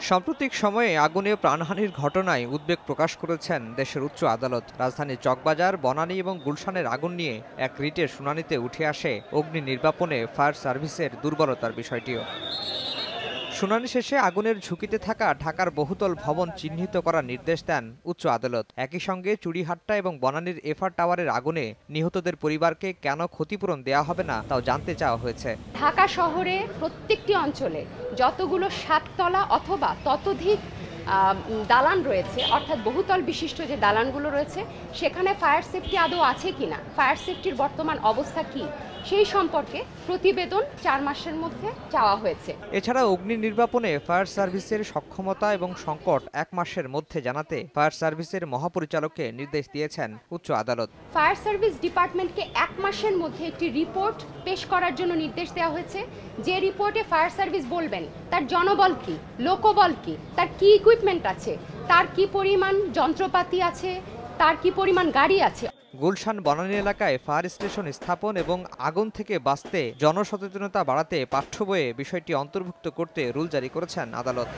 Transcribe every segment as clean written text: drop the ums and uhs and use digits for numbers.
সাম্প্রতিক সময়ে আগুনে প্রাণহানির ঘটনায় উদ্বেগ প্রকাশ করেছেন দেশের উচ্চ আদালত। রাজধানীর চকবাজার, বনানী এবং গুলশানের আগুন নিয়ে এক রিটের শুনানিতে উঠে আসে অগ্নি নির্বাপনে ফায়ার সার্ভিসের দুর্বলতার বিষয়টিও। শুনানি শেষে আগুনের ঝুঁকিতে থাকা ঢাকার বহুতল ভবন চিহ্নিত করার নির্দেশ দেন উচ্চ আদালত। একই সঙ্গে চুড়িহাট্টা এবং বনানীর এফআর টাওয়ারের আগুনে নিহতদের পরিবারকে কেন ক্ষতিপূরণ দেয়া হবে না তাও জানতে চাওয়া হয়েছে। ঢাকা শহরে প্রত্যেকটি অঞ্চলে যতগুলো সাততলা অথবা ততোধিক দালান রয়েছে, অর্থাৎ বহুতল বিশিষ্ট যে দালানগুলো রয়েছে, সেখানে ফায়ার সেফটি আদৌ আছে কিনা, ফায়ার সেফটির বর্তমান অবস্থা কি, সেই সম্পর্কে প্রতিবেদন 4 মাসের মধ্যে চাওয়া হয়েছে। এছাড়া অগ্নি নির্বাপনে ফায়ার সার্ভিসের সক্ষমতা এবং সংকট 1 মাসের মধ্যে জানাতে ফায়ার সার্ভিসের মহাপরিচালককে নির্দেশ দিয়েছেন উচ্চ আদালত। ফায়ার সার্ভিস ডিপার্টমেন্টকে 1 মাসের মধ্যে একটি রিপোর্ট পেশ করার জন্য নির্দেশ দেওয়া হয়েছে, যে রিপোর্টে ফায়ার সার্ভিস বলবেন তার জনবল কি, লোকবল কি, তার কি ইকুইপমেন্ট আছে, তার কি পরিমাণ যন্ত্রপাতি আছে, তার কি পরিমাণ গাড়ি আছে। গুলশান বনানী এলাকায় ফায়ার স্টেশন স্থাপন এবং আগুন থেকে বাঁচতে জনসচেতনতা বাড়াতে পাঠ্য বইয়ে বিষয়টি অন্তর্ভুক্ত করতে রুল জারি করেছেন আদালত।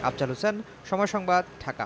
আফজাল হোসেন, সময় সংবাদ, ঢাকা।